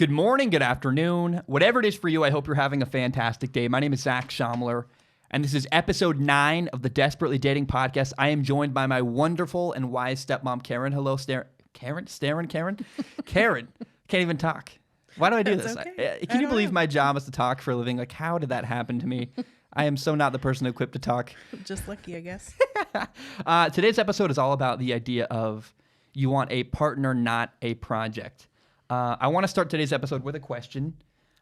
Good morning, good afternoon, whatever it is for you, I hope you're having a fantastic day. My name is Zach Shomler, and this is episode 9 of the Desperately Dating Podcast. I am joined by my wonderful and wise stepmom, Karyn. Hello, Karyn? Karyn. Can't even talk. Why do I do this? Okay. Can you believe my job is to talk for a living? Like, how did that happen to me? I am so not the person equipped to talk. Just lucky, I guess. Today's episode is all about the idea of you want a partner, not a project. I want to start today's episode with a question.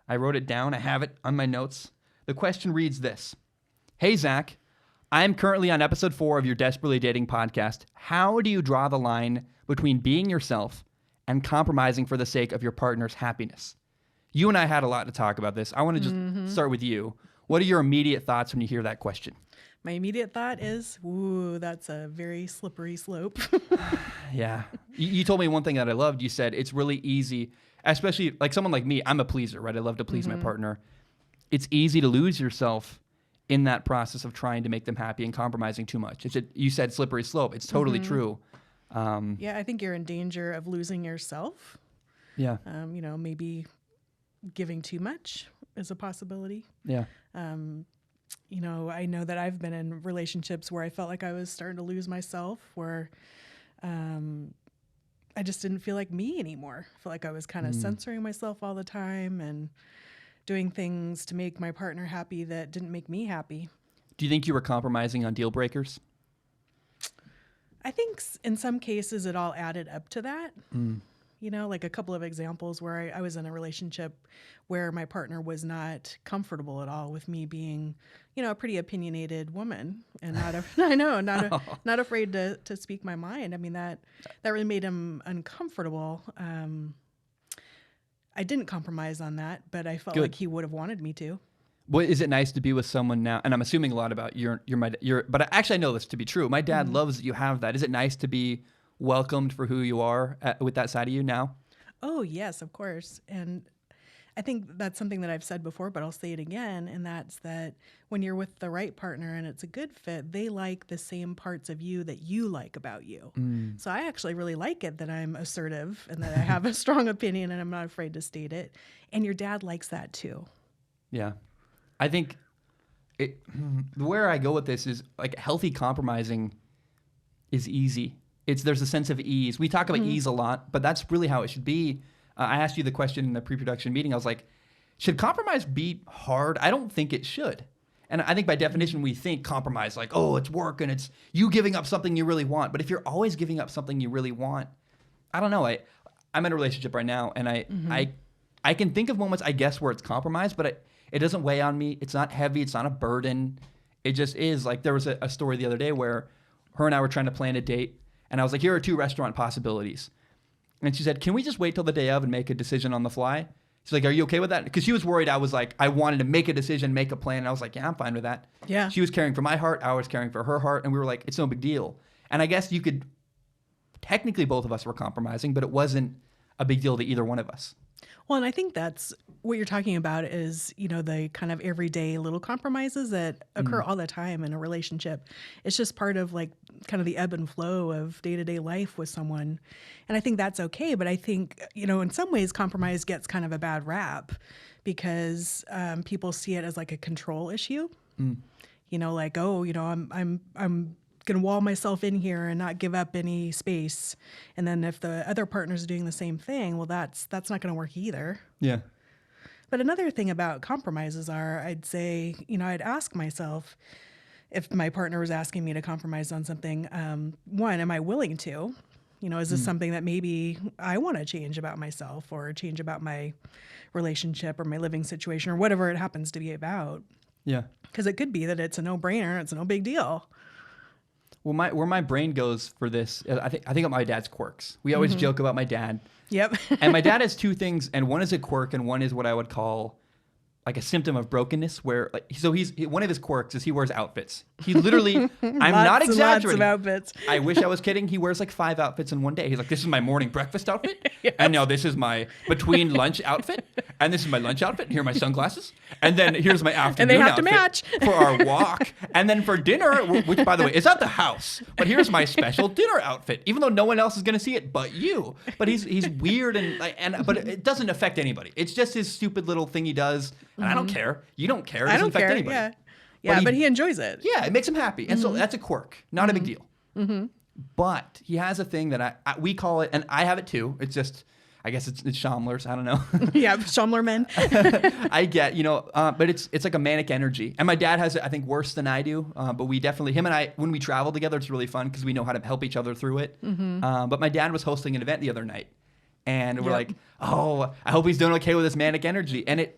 I wrote it down. I have it on my notes. The question reads this. Hey, Zach, I am currently on episode 4 of your Desperately Dating podcast. How do you draw the line between being yourself and compromising for the sake of your partner's happiness? You and I had a lot to talk about this. I want to just start with you. What are your immediate thoughts when you hear that question? My immediate thought is, ooh, that's a very slippery slope. Yeah. You told me one thing that I loved. You said it's really easy, especially like someone like me. I'm a pleaser, right? I love to please my partner. It's easy to lose yourself in that process of trying to make them happy and compromising too much. You said slippery slope. It's totally true. Yeah, I think you're in danger of losing yourself. Yeah. Maybe giving too much is a possibility. Yeah. I know that I've been in relationships where I felt like I was starting to lose myself, where I just didn't feel like me anymore. I felt like I was kind of censoring myself all the time and doing things to make my partner happy that didn't make me happy. Do you think you were compromising on deal breakers? I think in some cases it all added up to that. Like a couple of examples where I was in a relationship where my partner was not comfortable at all with me being, a pretty opinionated woman and not afraid to speak my mind. I mean, that really made him uncomfortable. I didn't compromise on that, but I felt like he would have wanted me to. Well, is it nice to be with someone now? And I'm assuming a lot about but actually I know this to be true. My dad loves that you have that. Is it nice to be welcomed for who you are with that side of you now? Oh, yes, of course. And I think that's something that I've said before, but I'll say it again. And that's that when you're with the right partner and it's a good fit, they like the same parts of you that you like about you. So I actually really like it that I'm assertive and that I have a strong opinion and I'm not afraid to state it. And your dad likes that too. Yeah. I think where I go with this is like healthy compromising is easy. There's a sense of ease. We talk about ease a lot, but that's really how it should be. I asked you the question in the pre-production meeting. I was like, should compromise be hard? I don't think it should. And I think by definition, we think compromise like, oh, it's work and it's you giving up something you really want. But if you're always giving up something you really want, I don't know. I'm in a relationship right now, and I can think of moments, I guess, where it's compromise, but it doesn't weigh on me. It's not heavy. It's not a burden. It just is. Like there was a story the other day where her and I were trying to plan a date. And I was like, here are 2 restaurant possibilities. And she said, can we just wait till the day of and make a decision on the fly? She's like, are you okay with that? Because she was worried I was like, I wanted to make a decision, make a plan. And I was like, yeah, I'm fine with that. Yeah. She was caring for my heart. I was caring for her heart. And we were like, it's no big deal. And I guess technically both of us were compromising, but it wasn't a big deal to either one of us. Well, and I think that's what you're talking about is, the kind of everyday little compromises that occur all the time in a relationship. It's just part of like kind of the ebb and flow of day-to-day life with someone. And I think that's okay. But I think, in some ways compromise gets kind of a bad rap because people see it as like a control issue. Like, oh, I'm going to wall myself in here and not give up any space. And then if the other partner's doing the same thing, well, that's not going to work either. Yeah. But another thing about compromises I'd say, I'd ask myself if my partner was asking me to compromise on something, one, am I willing to? Is this something that maybe I want to change about myself or change about my relationship or my living situation or whatever it happens to be about? Yeah. Because it could be that it's a no-brainer, it's no big deal. Well, where my brain goes for this, I think of my dad's quirks. We always joke about my dad. Yep. And my dad has 2 things, and one is a quirk, and one is what I would call like a symptom of brokenness. Where one of his quirks is he wears outfits. He literally, I'm not exaggerating. Lots of outfits. I wish I was kidding. He wears like 5 outfits in one day. He's like, this is my morning breakfast outfit, Yes. and now this is my between lunch outfit, and this is my lunch outfit. And here are my sunglasses, And then here's my afternoon And they have to outfit match. for our walk. And then for dinner, which by the way is at the house, but here's my special dinner outfit, even though no one else is going to see it but you. But he's weird but it doesn't affect anybody. It's just his stupid little thing he does, and I don't care. You don't care. It doesn't affect anybody. Yeah, yeah, but he enjoys it. Yeah, it makes him happy, and so that's a quirk, not a big deal. But he has a thing that we call it, and I have it too. It's just, I guess it's Shomler's. I don't know. Yeah, Shomler men. I get, but it's like a manic energy. And my dad has it, I think, worse than I do. But we definitely, him and I, when we travel together, it's really fun because we know how to help each other through it. But my dad was hosting an event the other night. And we're like, oh, I hope he's doing okay with this manic energy. And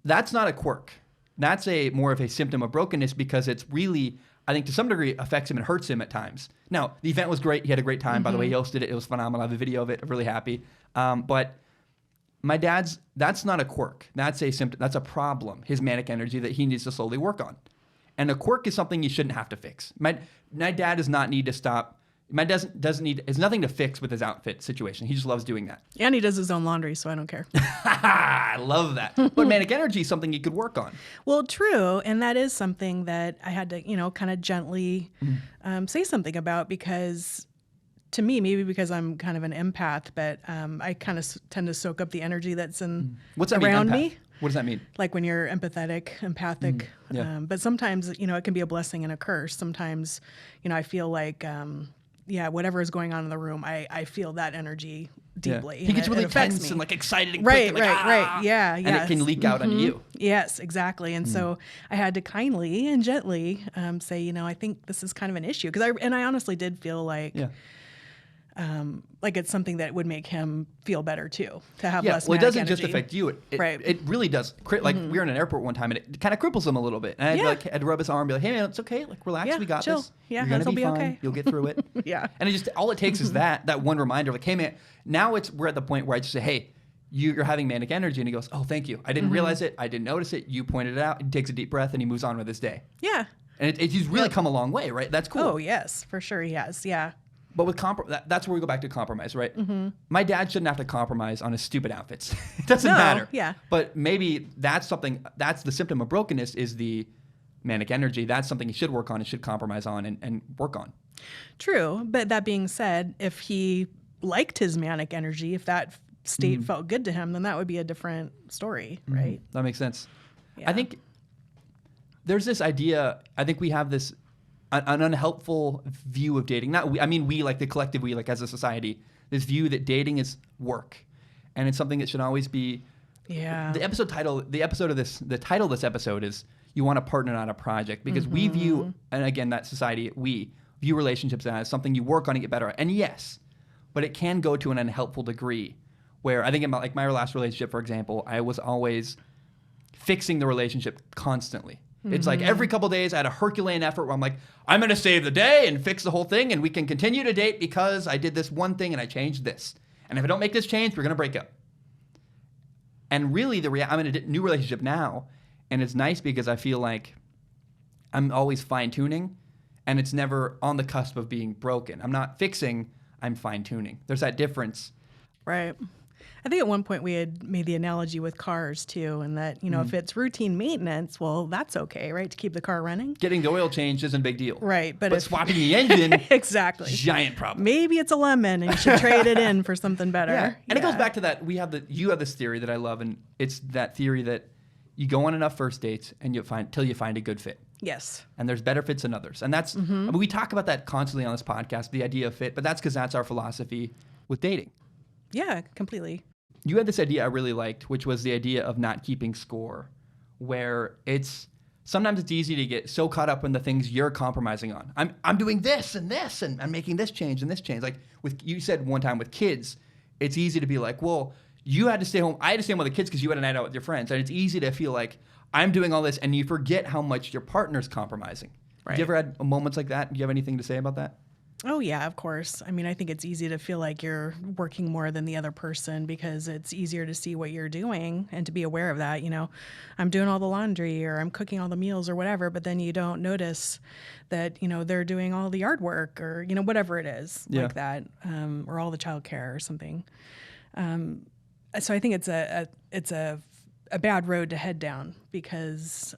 that's not a quirk. That's more of a symptom of brokenness because it's really, I think to some degree, affects him and hurts him at times. Now, the event was great. He had a great time. By the way, he hosted it. It was phenomenal. I have a video of it. I'm really happy. But my dad's, that's not a quirk. That's a symptom. That's a problem, his manic energy that he needs to slowly work on. And a quirk is something you shouldn't have to fix. My dad does not need to stop. My dad doesn't need, it's nothing to fix with his outfit situation. He just loves doing that. And he does his own laundry, so I don't care. I love that. But manic energy is something you could work on. Well, true. And that is something that I had to, kind of gently say something about because to me, maybe because I'm kind of an empath, but I kind of tend to soak up the energy that's What's that around mean, empath? me. What does that mean? Like when you're empathetic, empathic. Yeah. But sometimes, it can be a blessing and a curse. Sometimes, I feel like, whatever is going on in the room, I feel that energy deeply. Yeah. He gets really tense me. and like excited and right, quick. And like, right. Yeah, and it can leak out onto you. Yes, exactly. And so I had to kindly and gently say, I think this is kind of an issue. I honestly did feel like, like it's something that would make him feel better too, to have less well, it doesn't energy. just affect you. Right. It really does. Like we were in an airport one time and it kind of cripples him a little bit. And I'd rub his arm and be like, hey man, it's okay. Like relax, Yeah, we got chill. this. Yeah, You're going to it'll be be fine. okay. You'll get through it. Yeah. And all it takes is that one reminder, like, hey man, now we're at the point where I just say, hey, you're having manic energy. And he goes, oh, thank you. I didn't realize it. I didn't notice it. You pointed it out. He takes a deep breath and he moves on with his day. Yeah. And he's really come a long way, right? That's cool. Oh, yes, for sure he has. Yeah. But with that's where we go back to compromise, right? My dad shouldn't have to compromise on his stupid outfits. It doesn't matter. Yeah. But maybe that's the symptom of brokenness is the manic energy. That's something he should work on and should compromise on and work on. True. But that being said, if he liked his manic energy, if that state felt good to him, then that would be a different story, right? That makes sense. Yeah. I think there's this idea, I think we have this an unhelpful view of dating. Not we, I mean we, like the collective we, like as a society, this view that dating is work. And it's something that should always be. Yeah. The title of this episode is You Want a Partner, Not a Project, because we view, and again, that society, we view relationships as something you work on and get better at. And yes, but it can go to an unhelpful degree where I think about like my last relationship, for example, I was always fixing the relationship constantly. It's like every couple of days I had a Herculean effort where I'm like, I'm going to save the day and fix the whole thing and we can continue to date because I did this one thing and I changed this. And if I don't make this change, we're going to break up. And really, I'm in a new relationship now, and it's nice because I feel like I'm always fine-tuning, and it's never on the cusp of being broken. I'm not fixing, I'm fine-tuning. There's that difference. Right. I think at one point we had made the analogy with cars too, and that, if it's routine maintenance, well, that's okay, right? To keep the car running. Getting the oil changed isn't a big deal. Right. But swapping the engine, exactly. Giant problem. Maybe it's a lemon and you should trade it in for something better. Yeah. And it goes back to that, you have this theory that I love, and it's that theory that you go on enough first dates and till you find a good fit. Yes. And there's better fits than others. And that's, I mean, we talk about that constantly on this podcast, the idea of fit, but that's because that's our philosophy with dating. Yeah, completely. You had this idea I really liked, which was the idea of not keeping score, where sometimes it's easy to get so caught up in the things you're compromising on. I'm doing this, and I'm making this change and this change. Like you said one time with kids, it's easy to be like, well, you had to stay home. I had to stay home with the kids because you had a night out with your friends. And it's easy to feel like I'm doing all this, and you forget how much your partner's compromising. Right. Have you ever had moments like that? Do you have anything to say about that? Oh, yeah, of course. I mean, I think it's easy to feel like you're working more than the other person because it's easier to see what you're doing and to be aware of that. I'm doing all the laundry or I'm cooking all the meals or whatever, but then you don't notice that, they're doing all the yard work or, whatever it is like that, or all the childcare or something. So I think it's a a bad road to head down because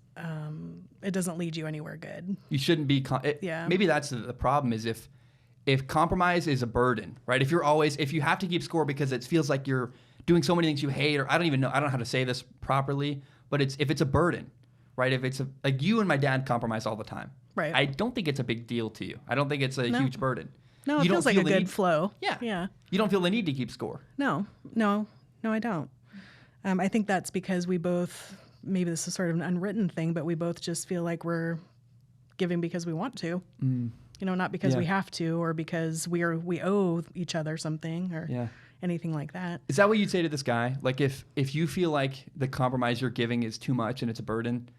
it doesn't lead you anywhere good. You shouldn't be. Yeah. Maybe that's the problem is if compromise is a burden, right? If you have to keep score because it feels like you're doing so many things you hate, or I don't know how to say this properly, but if it's a burden, right? If it's like you and my dad compromise all the time. Right. I don't think it's a big deal to you. I don't think it's a huge burden. No, it you feels don't like feel a good flow. Yeah. Yeah. You don't feel the need to keep score. No, I don't. I think that's because we both, maybe this is sort of an unwritten thing, but we both just feel like we're giving because we want to. Not because we have to, or because we owe each other something, or anything like that. Is that what you'd say to this guy? Like if you feel like the compromise you're giving is too much and it's a burden,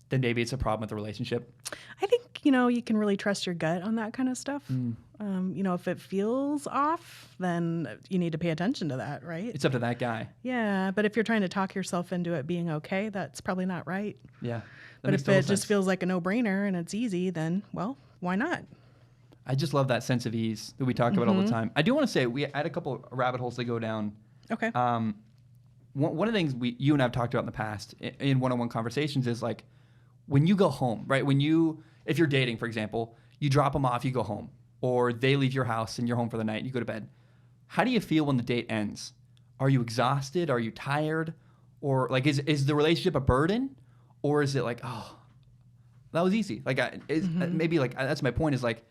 then maybe it's a problem with the relationship? I think, you can really trust your gut on that kind of stuff. If it feels off, then you need to pay attention to that, right? It's up to that guy. Yeah, but if you're trying to talk yourself into it being okay, that's probably not right. Yeah. But if it just feels like a no-brainer and it's easy, then, well, why not? I just love that sense of ease that we talk about all the time. I do want to say I had a couple of rabbit holes to go down. Okay. One of the things you and I have talked about in the past in one-on-one conversations is like when you go home, right? If you're dating, for example, you drop them off, you go home, or they leave your house and you're home for the night and you go to bed. How do you feel when the date ends? Are you exhausted? Are you tired? Or like is the relationship a burden, or is it like, oh, that was easy? Like maybe like that's my point is like,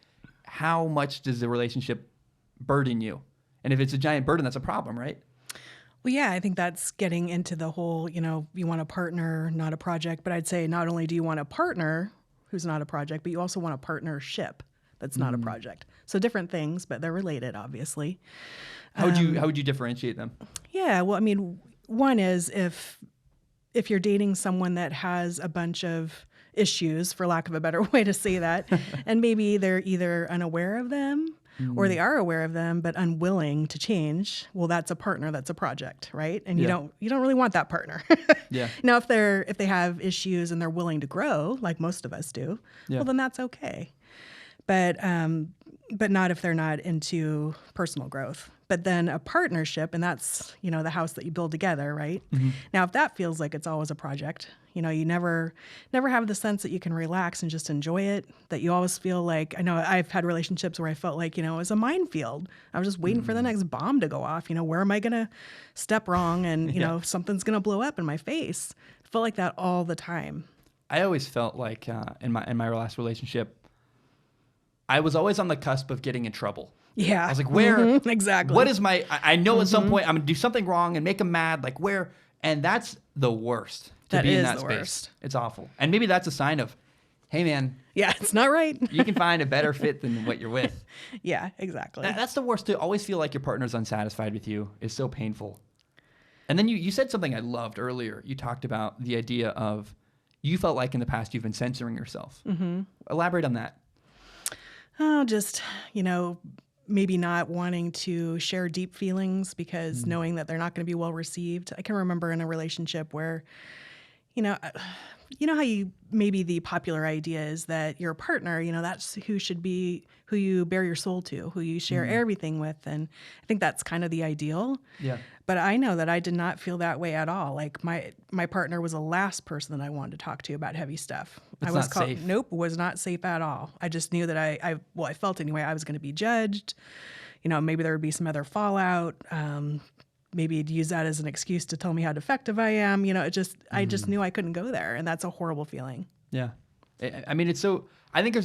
how much does the relationship burden you? And if it's a giant burden, that's a problem, right? Well, yeah, I think that's getting into the whole, you want a partner, not a project. But I'd say not only do you want a partner who's not a project, but you also want a partnership that's not a project. So different things, but they're related, obviously. How would you differentiate them? Yeah, well, I mean, one is if you're dating someone that has a bunch of issues, for lack of a better way to say that, and maybe they're either unaware of them or they are aware of them but unwilling to change, well, that's a partner, that's a project, right? And you don't really want that partner. Yeah. Now, if they have issues and they're willing to grow, like most of us do, well, then that's okay. But not if they're not into personal growth. But then a partnership, and that's, the house that you build together, right? Now, if that feels like it's always a project, you never have the sense that you can relax and just enjoy it, that you always feel like, I know I've had relationships where I felt like, it was a minefield. I was just waiting for the next bomb to go off. Where am I going to step wrong? And, something's going to blow up in my face. I felt like that all the time. I always felt like in my last relationship, I was always on the cusp of getting in trouble. Yeah. I was like, where? Exactly. What is I know at some point I'm going to do something wrong and make them mad. Like where? And that's the worst to be in that space. Worst. It's awful. And maybe that's a sign of, hey, man. Yeah, it's not right. You can find a better fit than what you're with. Yeah, exactly. That's the worst. To always feel like your partner's unsatisfied with you is so painful. And then you said something I loved earlier. You talked about the idea of you felt like in the past you've been censoring yourself. Elaborate on that. Oh, just, maybe not wanting to share deep feelings because knowing that they're not going to be well received. I can remember in a relationship where, how maybe the popular idea is that your partner, that's who you bare your soul to, who you share everything with. And I think that's kind of the ideal. Yeah. But I know that I did not feel that way at all. Like my partner was the last person that I wanted to talk to about heavy stuff. It's not safe. Nope, was not safe at all. I just knew that I felt anyway, I was going to be judged. Maybe there would be some other fallout. Maybe he'd use that as an excuse to tell me how defective I am. I just knew I couldn't go there. And that's a horrible feeling. Yeah. I mean, I think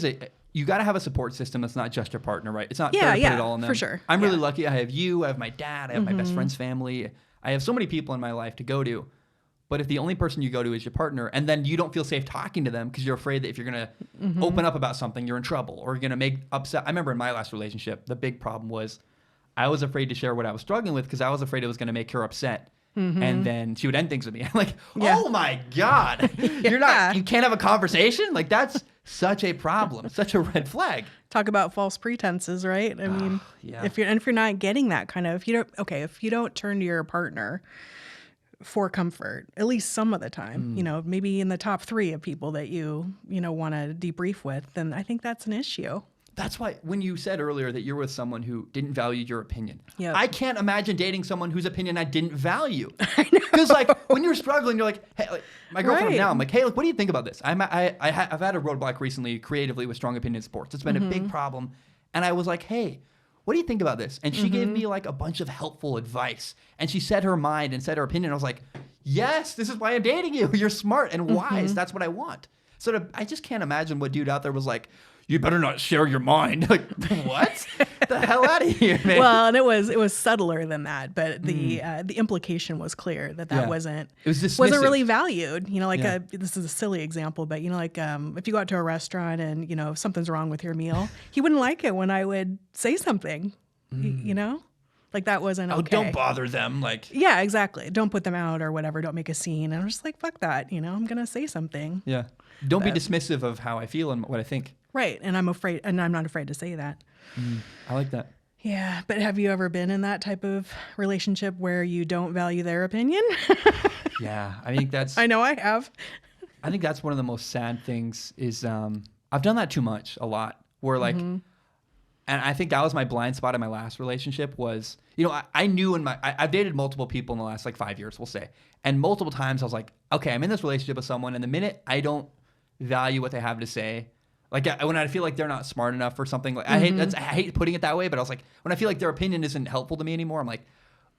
you got to have a support system that's not just your partner, right? It's not fair to put it all on them. For sure. I'm really lucky. I have you, I have my dad, I have my best friend's family. I have so many people in my life to go to. But if the only person you go to is your partner, and then you don't feel safe talking to them because you're afraid that if you're going to open up about something, you're in trouble or you're going to make upset. I remember in my last relationship, the big problem was I was afraid to share what I was struggling with because I was afraid it was going to make her upset. And then she would end things with me. I'm like, oh my God, you can't have a conversation? Like that's such a problem, such a red flag. Talk about false pretenses, right? I mean, if you're not getting that kind of, if you don't turn to your partner for comfort, at least some of the time, maybe in the top 3 of people that you want to debrief with, then I think that's an issue. That's why when you said earlier that you're with someone who didn't value your opinion, Yep. I can't imagine dating someone whose opinion I didn't value. Because like when you're struggling, you're like, hey, like, my girlfriend Right. now, I'm like, hey, look, what do you think about this? I've had a roadblock recently creatively with strong opinion in sports. It's been a big problem. And I was like, hey, what do you think about this? And she gave me like a bunch of helpful advice. And she said her mind and said her opinion. I was like, yes, this is why I'm dating you. You're smart and wise. That's what I want. So I just can't imagine what dude out there was like, you better not share your mind. Like, what? The hell out of here, man. Well, and it was subtler than that, but the implication was clear that Yeah. wasn't It was dismissive. really valued. You know, like Yeah. this is a silly example, but you know, like if you go out to a restaurant and you know if something's wrong with your meal, he wouldn't like it when I would say something. You know, like that wasn't okay. Oh, don't bother them. Like, Yeah, exactly. Don't put them out or whatever. Don't make a scene. And I'm just like, fuck that. You know, I'm gonna say something. yeah. Don't be dismissive of how I feel and what I think. Right. And I'm not afraid to say that. I like that. Yeah. But have you ever been in that type of relationship where you don't value their opinion? Yeah. I think that's, I know I have. I think that's one of the most sad things is, I've done that too much, a lot, where like, and I think that was my blind spot in my last relationship was, you know, I knew I've dated multiple people in the last like 5 years, we'll say. And multiple times I was like, okay, I'm in this relationship with someone and the minute I don't value what they have to say, like when I feel like they're not smart enough or something, like I hate putting it that way, but I was like, when I feel like their opinion isn't helpful to me anymore, I'm like,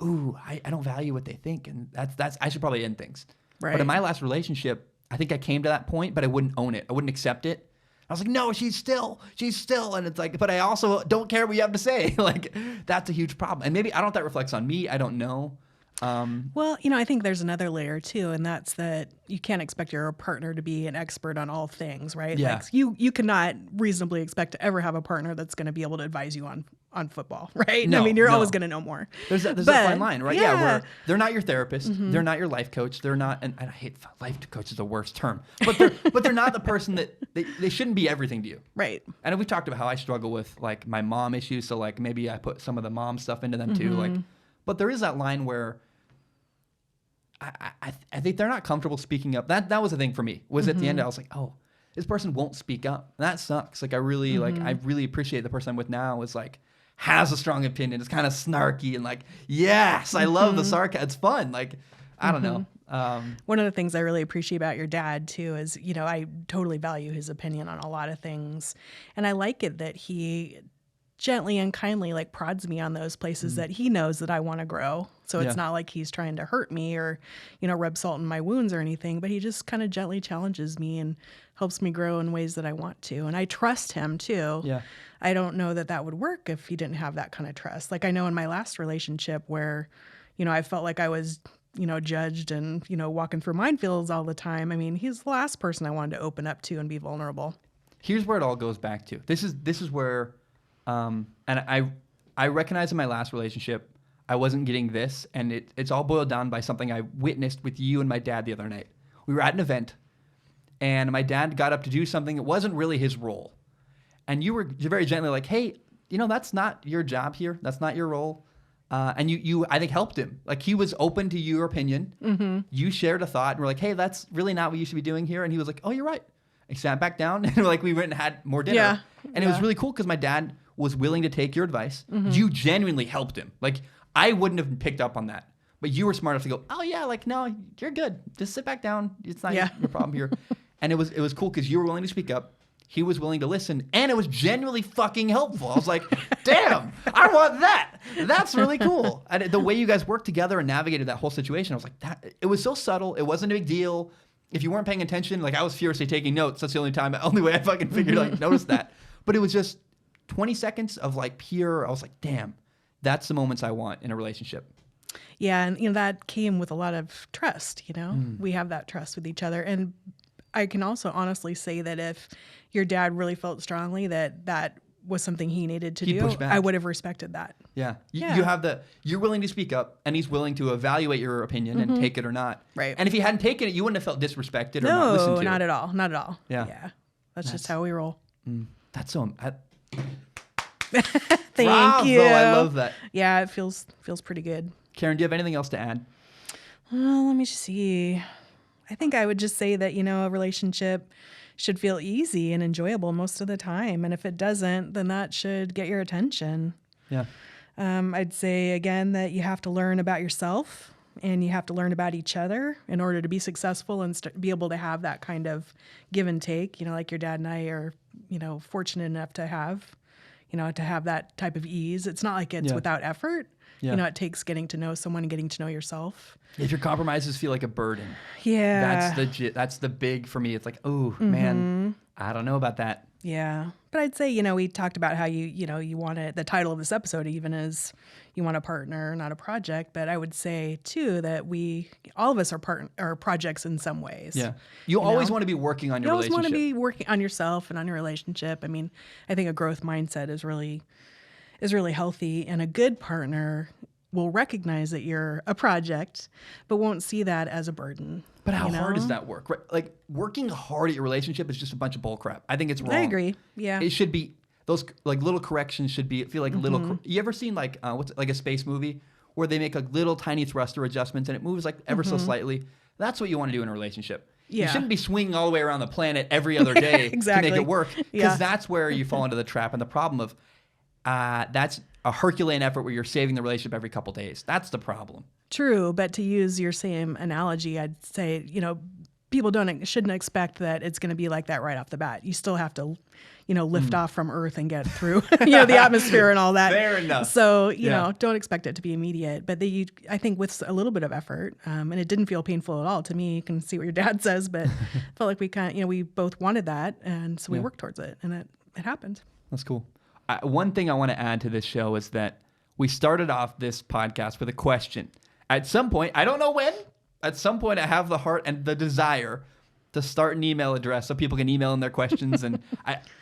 ooh, I don't value what they think. And that's I should probably end things. Right. But in my last relationship, I think I came to that point, but I wouldn't own it. I wouldn't accept it. I was like, no, she's still. And it's like, but I also don't care what you have to say. Like, that's a huge problem. And maybe, I don't know if that reflects on me. I don't know. Well, you know, I think there's another layer too, and that's that you can't expect your partner to be an expert on all things, right? Yeah. Like you cannot reasonably expect to ever have a partner that's going to be able to advise you on football, right? No, I mean, you're no. always going to know more. There's a But, fine line, right? Yeah, yeah. where they're not your therapist, they're not your life coach, they're not, and I hate life coach is the worst term, but they're not the person that they shouldn't be everything to you. Right. And we talked about how I struggle with like my mom issues, so like maybe I put some of the mom stuff into them too, like, but there is that line where I think they're not comfortable speaking up. That was the thing for me. Was at the end I was like, oh, this person won't speak up. And that sucks. Like I really appreciate the person I'm with now is like has a strong opinion. It's kind of snarky and like, yes, I love the sarcasm. It's fun. Like I don't know. One of the things I really appreciate about your dad too is, you know, I totally value his opinion on a lot of things, and I like it that he gently and kindly like prods me on those places that he knows that I want to grow. So it's Yeah. not like he's trying to hurt me or, you know, rub salt in my wounds or anything, but he just kind of gently challenges me and helps me grow in ways that I want to. And I trust him too. Yeah. I don't know that would work if he didn't have that kind of trust. Like I know in my last relationship where, you know, I felt like I was, you know, judged and, you know, walking through minefields all the time. I mean, he's the last person I wanted to open up to and be vulnerable. Here's where it all goes back to. This is where, and I recognize in my last relationship, I wasn't getting this, and it's all boiled down by something I witnessed with you and my dad the other night. We were at an event, and my dad got up to do something that wasn't really his role. And you were very gently like, hey, you know, that's not your job here. That's not your role. And you I think, helped him. Like, he was open to your opinion. You shared a thought, and we're like, hey, that's really not what you should be doing here. And he was like, oh, you're right. He sat back down, and like we went and had more dinner. Yeah. And it was really cool because my dad was willing to take your advice. You genuinely helped him. Like, I wouldn't have picked up on that. But you were smart enough to go, oh, yeah, like, no, you're good. Just sit back down. It's not your problem here. And it was cool because you were willing to speak up. He was willing to listen. And it was genuinely fucking helpful. I was like, damn, I want that. That's really cool. And the way you guys worked together and navigated that whole situation, I was like, it was so subtle. It wasn't a big deal. If you weren't paying attention, like, I was furiously taking notes. That's the only way I fucking figured, like, notice that. But it was just 20 seconds of, like, pure, I was like, damn, that's the moments I want in a relationship. Yeah, and you know that came with a lot of trust, you know. We have that trust with each other. And I can also honestly say that if your dad really felt strongly that was something he needed to He'd do, push back. I would have respected that. Yeah. Yeah. You have you're willing to speak up, and he's willing to evaluate your opinion and take it or not. Right. And if he hadn't taken it, you wouldn't have felt disrespected or not listened No, to. not at all. Not at all. Yeah. Yeah. That's just how we roll. That's so... Thank Bravo, you. I love that. Yeah, it feels pretty good. Karyn, do you have anything else to add? Well, let me see. I think I would just say that, a relationship should feel easy and enjoyable most of the time. And if it doesn't, then that should get your attention. Yeah. I'd say, again, that you have to learn about yourself and you have to learn about each other in order to be successful and be able to have that kind of give and take, like your dad and I are, fortunate enough to have, to have that type of ease. It's not like it's without effort. Yeah. It takes getting to know someone and getting to know yourself. If your compromises feel like a burden, yeah, that's the big for me. It's like, oh man, I don't know about that. Yeah, but I'd say we talked about how you want it. The title of this episode even is you want a partner, not a project. But I would say too that all of us are projects in some ways. Yeah, you always want to be working on your relationship. You always want to be working on yourself and on your relationship. I mean, I think a growth mindset is really healthy, and a good partner will recognize that you're a project, but won't see that as a burden. But how hard does that work? Right? Like working hard at your relationship is just a bunch of bull crap. I think it's wrong. I agree. Yeah. It should be those like little corrections should feel like little. You ever seen like what's a space movie where they make like little tiny thruster adjustments and it moves like ever so slightly? That's what you want to do in a relationship. Yeah. You shouldn't be swinging all the way around the planet every other day exactly. to make it work, because that's where you fall into the trap and the problem of that's a Herculean effort where you're saving the relationship every couple days. That's the problem. True, but to use your same analogy, I'd say, people shouldn't expect that it's going to be like that right off the bat. You still have to, lift off from Earth and get through, the atmosphere and all that. Fair enough. So, don't expect it to be immediate. But I think with a little bit of effort, and it didn't feel painful at all to me. You can see what your dad says, but felt like we we both wanted that, and so we worked towards it, and it happened. That's cool. One thing I want to add to this show is that we started off this podcast with a question. At some point, I don't know when, at some point I have the heart and the desire to start an email address so people can email in their questions. And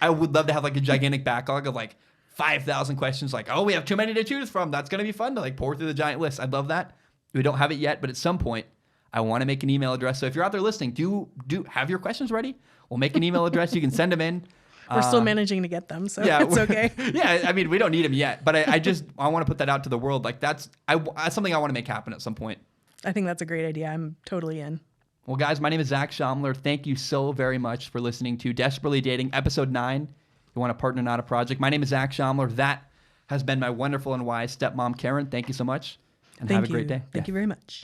I would love to have like a gigantic backlog of like 5,000 questions. Like, we have too many to choose from. That's going to be fun to like pour through the giant list. I'd love that. We don't have it yet, but at some point I want to make an email address. So if you're out there listening, do have your questions ready. We'll make an email address. You can send them in. We're still managing to get them, so it's okay. Yeah, I mean, we don't need them yet, but I want to put that out to the world. Like that's something I want to make happen at some point. I think that's a great idea. I'm totally in. Well, guys, my name is Zach Shomler. Thank you so very much for listening to Desperately Dating, Episode 9. You want a partner, not a project. My name is Zach Shomler. That has been my wonderful and wise stepmom, Karyn. Thank you so much, and have a great day. Thank you very much.